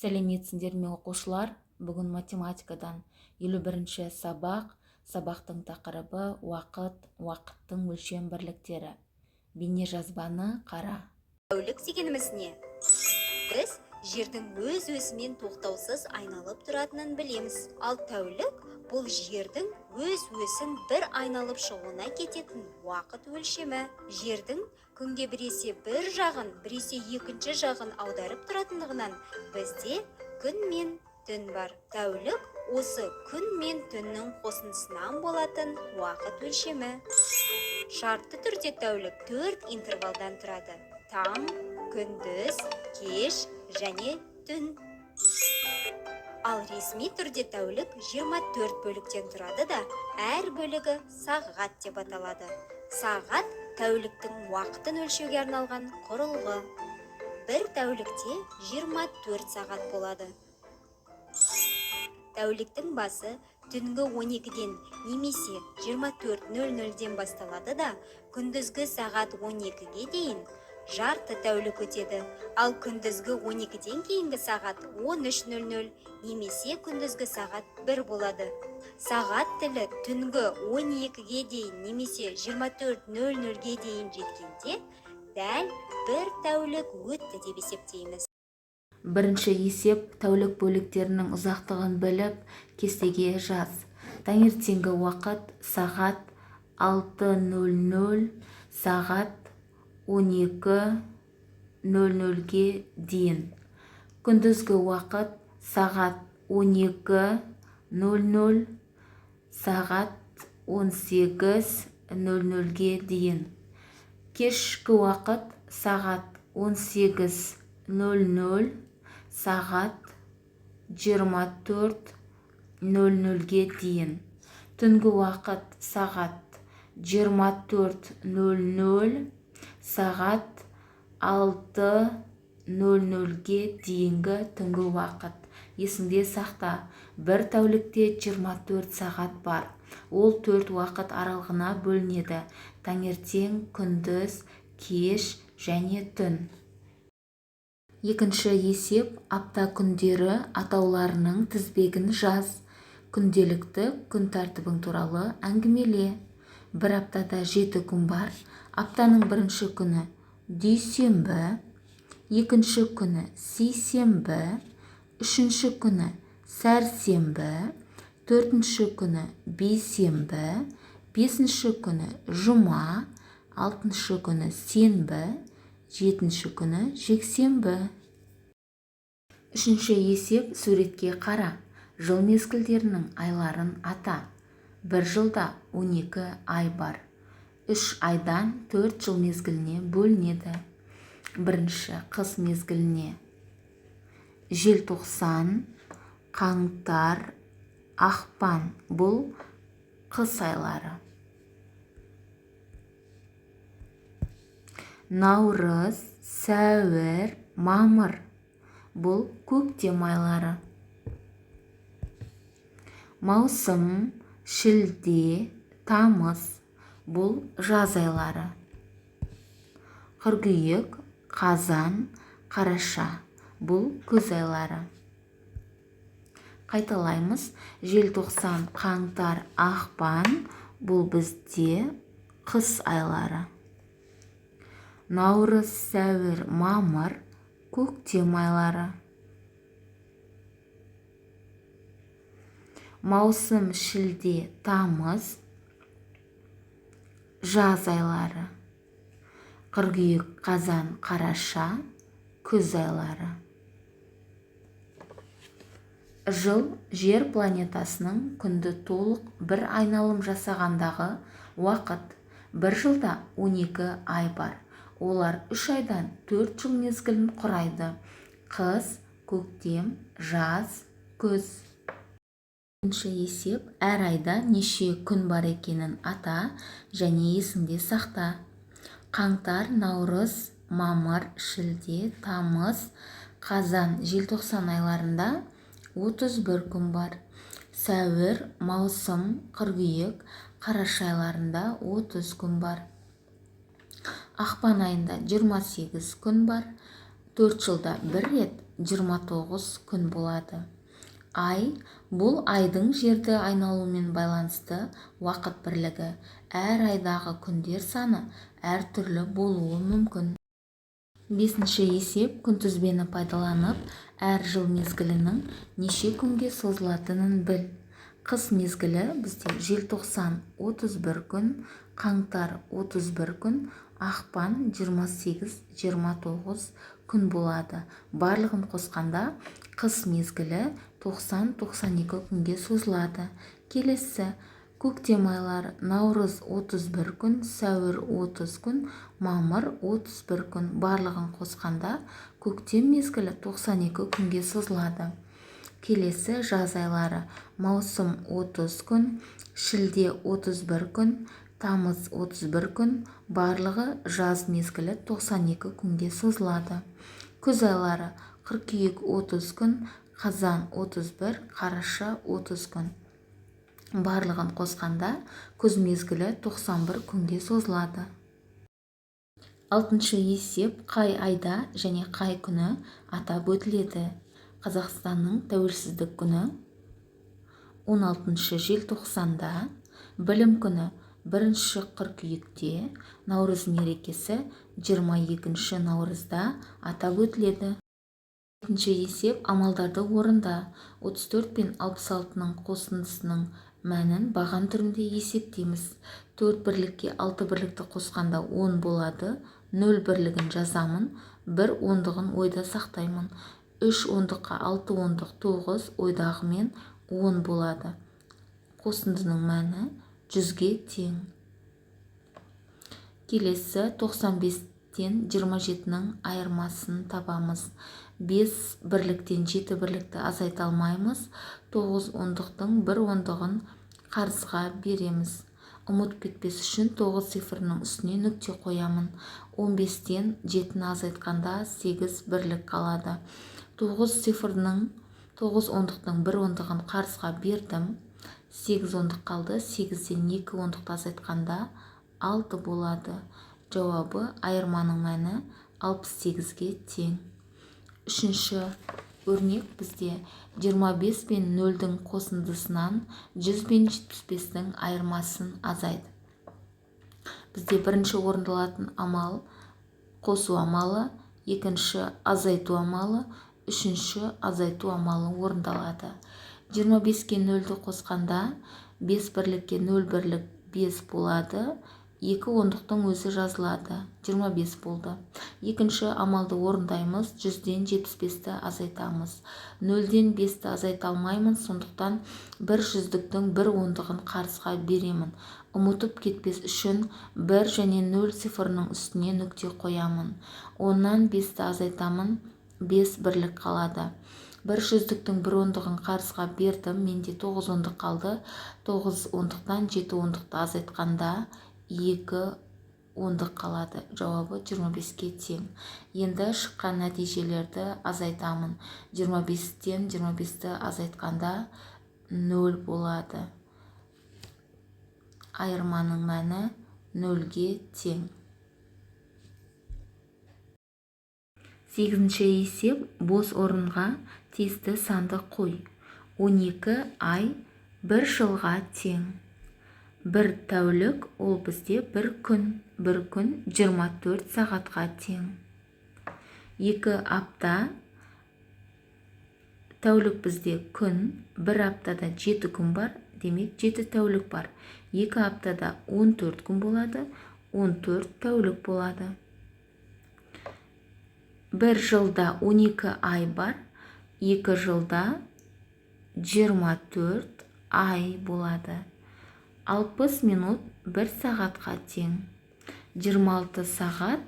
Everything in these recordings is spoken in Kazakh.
Сәлеметсіңдер ме оқушылар? Бүгін математикадан 51-ші сабақ. Сабақтың тақырыбы уақыт, уақыттың өлшем бірліктері. Бейне жазбаны қара. Тәулік дегеніміз не? Біз жердің өз-өзімен тоқтаусыз айналып тұратынын білеміз. Ал тәулік бұл жердің өз-өзін бір айналып шығуына кететін уақыт өлшемі. Жердің күнге біресе бір жағын, біресе екінші жағын аударып тұратындығынан бізде күн мен түн бар. Тәулік осы күн мен түннің қосындысынан болатын уақыт өлшемі. Шартты түрде тәулік 4 интервалдан тұрады. Таң, күндіз, кеш және түн. Ал ресми түрде тәулік 24 бөліктен тұрады да, әр бөлігі сағат деп аталады. Сағат тәуліктің уақытын өлшеуге арналған құрылғы. Бір тәулікте 24 сағат болады. Тәуліктің басы түнгі 12-ден немесе 24:00-ден басталады да, күндізгі сағат 12-ге дейін жарты тәулік өтеді. Ал күндізгі 12-ден кейінгі сағат 13:00 немесе күндізгі сағат 1 болады. Сағат тілі түнгі 12-ге дейін немесе 24:00-ге дейін жеткенде дәл бір тәулік өтті деп есептейміз. Бірінші есеп тәулік бөліктерінің ұзақтығын біліп, кестеге жаз. Таңертеңгі уақыт сағат 6:00, сағат 12:00-ге дейін. Күндізгі уақыт сағат 12:00, сағат 18:00-ге дейін. Кешкі уақыт сағат 18:00, сағат 24:00-ге дейін. Түнгі уақыт сағат 24:00, сағат 6:00-ге дейінгі түнгі уақыт. Есіңде сақта, бір тәулікте 24 сағат бар. Ол 4 уақыт аралығына бөлінеді: таңертең, күндіз, кеш және түн. Екінші есеп апта күндері атауларының тізбегін жаз. Күнделікті күн тәртібің туралы әңгімеле. Бір аптада 7 күн бар. Аптаның бірінші күні дүйсенбі, екінші күні сейсенбі, үшінші күні сәрсенбі, төртінші күні бейсенбі, бесінші күні жұма, алтыншы күні сенбі, жетінші күні жексенбі. Үшінші есеп суретке қара. Жыл мезгілдерінің айларын ата. Бір жылда 12 ай бар. 3 айдан 4 жыл мезгіліне бөлінеді. Бірінші қыс мезгіліне желтоқсан, қаңтар, ақпан бұл қыс айлары. Наурыз, сәуір, мамыр бұл көктем айлары. Маусым, шілде, тамыз бұл жаз айлары. Қыркүйек, қазан, қараша бұл күз айлары. Қайталаймыз: желтоқсан, қаңтар, ақпан бұл бізде қыс айлары. Наурыз, сәуір, мамыр көктем айлары. Маусым, шілде, тамыз жаз айлары. Қыркүйек, қазан, қараша күз айлары. Жыл жер планетасының күнді толық бір айналым жасағандағы уақыт. Бір жылда 12 ай бар. Олар 3 айдан 4 жыл мезгілін құрайды: қыс, көктем, жаз, күз. Екінші есеп әр айда неше күн бар екенін ата және есіңде сақта. Қаңтар, наурыз, мамыр, шілде, тамыз, қазан, желтоқсан айларында 31 күн бар. Сәуір, маусым, қыркүйек, қараша айларында 30 күн бар. Ақпан айында 28 күн бар. 4 жылда бір рет 29 күн болады. Ай бұл айдың жерді айналуымен байланысты уақыт бірлігі. Әр айдағы күндер саны әр түрлі болуы мүмкін. Бесінші есеп күнтізбені пайдаланып, әр жыл мезгілінің неше күнге созылатынын біл. Қыс мезгілі бізде желтоқсан 31 күн, қаңтар 31 күн, ақпан 28-29 күн болады. Барлығын қосқанда қыс мезгілі 90-92 күнге созылады. Келесі көктем айлары: наурыз 31 күн, сәуір 30 күн, мамыр 31 күн. Барлығын қосқанда көктем мезгілі 92 күнге созылады. Келесі жаз айлары: маусым 30 күн, шілде 31 күн, тамыз 31 күн. Барлығы жаз мезгілі 92 күнге созылады. Күз айлары: қыркүйек 30 күн, қазан 31, қараша 30 күн. Барлығын қосқанда күз мезгілі 91 күнге созылады. Алтыншы есеп қай айда және қай күні атап өтіледі? Қазақстанның тәуелсіздік күні 16 желтоқсанда, білім күні 1 қыркүйекте, наурыз мерекесі 22 наурызда атап өтіледі. Екінші есеп амалдарды орында. 34 пен 66-ның қосындысының мәнін баған түрінде есептейміз. 4 бірлікке 6 бірлікті қосқанда 10 болады. 0 бірлігін жазамын, 1 ондығын ойда сақтаймын. 3 ондыққа 6 ондық 9, ойдағымен 10 болады. Қосындының мәні 100-ге тең. Келесі 95-тен 27-ның айырмасын табамыз. 5 бірліктен 7 бірлікті азайта алмаймыз. 9 ондықтың 1 ондығын қарызға береміз. Ұмытып кетпес үшін 9 цифрының үстіне нүкте қоямын. 15-тен 7-ні азайтқанда 8 бірлік қалады. 9 ондықтың 1 ондығын қарызға бердім. 8 ондық қалды. 8-ден 2 ондықты азайтқанда 6 болады. Жауабы айырманың мәні 68-ге тең. Үшінші өрнек бізде 25 пен 0-дің қосындысынан 100 пен 75-дің айырмасын азайды. Бізде бірінші орындалатын амал қосу амалы, екінші азайту амалы, үшінші азайту амалы орындалады. 25-ке 0-ді қосқанда 5 бірлікке 0 бірлік 5 болады. 2 ондықтың өзі жазылады. 25 болды. Екінші амалды орындаймыз. 100-ден 75-ті азайтамыз. 0-ден 5-ті азайта алмаймын, сондықтан 1 жүздіктің 1 ондығын қарызға беремін. Ұмытып кетпес үшін 1 және 0 цифрының үстіне нүкте қоямын. 10-нан 5-ті азайтамын, 5 бірлік қалады. 1 жүздіктің 1 ондығын қарызға бердім, менде 9 ондық қалды. 9 ондықтан 7 ондықты азайтқанда 2 ондық қалады. Жауабы 25-ке тең. Енді шыққан нәтижелерді азайтамын. 25-тен 25-ті азайтқанда 0 болады. Айырманың мәні 0-ге тең. 8-ші есеп бос орынға тиісті санды қой. 12 ай 1 жылға тең. 1 тәулік ол бізде 1 күн. 1 күн 24 сағатқа тең. 2 апта тәулік бізде күн. 1 аптада 7 күн бар, демек 7 тәулік бар. 2 аптада 14 күн болады, 14 тәулік болады. 1 жылда 12 ай бар, 2 жылда 24 ай болады. 60 минут 1 сағатқа тең. 26 сағат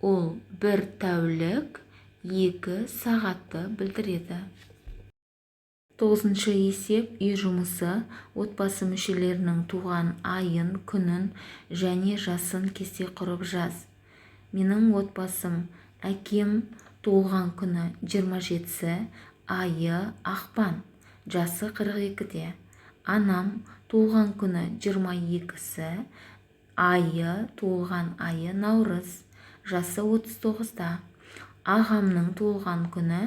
ол 1 тәулік 2 сағатты білдіреді. 9-шы есеп үй жұмысы. Отбасы мүшелерінің туған айын, күнін және жасын кесте құрып жаз. Менің отбасым: әкем туылған күні 27-сі, айы ақпан, жасы 42-де. Анам туылған күні 22-сі, айы, туылған айы наурыз, жасы 39-да. Ағамның туылған күні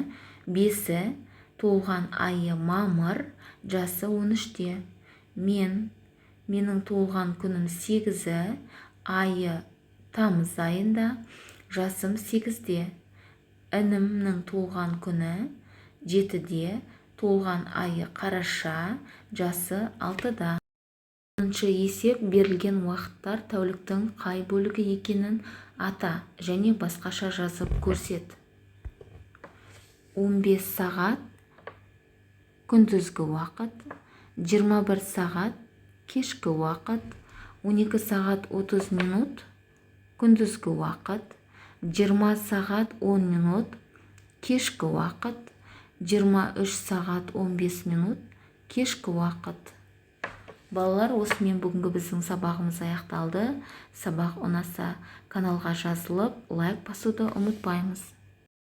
бесі, туылған айы мамыр, жасы 13-те. Менің туылған күнім 8-і, айы тамыз айында, жасым 8-де. Інімнің туылған күні 7-де, туылған айы қараша, жасы 6-да. 10-шы есеп берілген уақыттар тәуліктің қай бөлігі екенін ата және басқаша жазып көрсет. 15 сағат күндізгі уақыт, 21 сағат кешкі уақыт, 12 сағат 30 минут күндізгі уақыт, 20 сағат 10 минут кешкі уақыт, 23 сағат 15 минут кешкі уақыт. Балалар, осымен бүгінгі біздің сабағымыз аяқталды. Сабақ ұнаса каналға жазылып, лайк басуды ұмытпаймыз.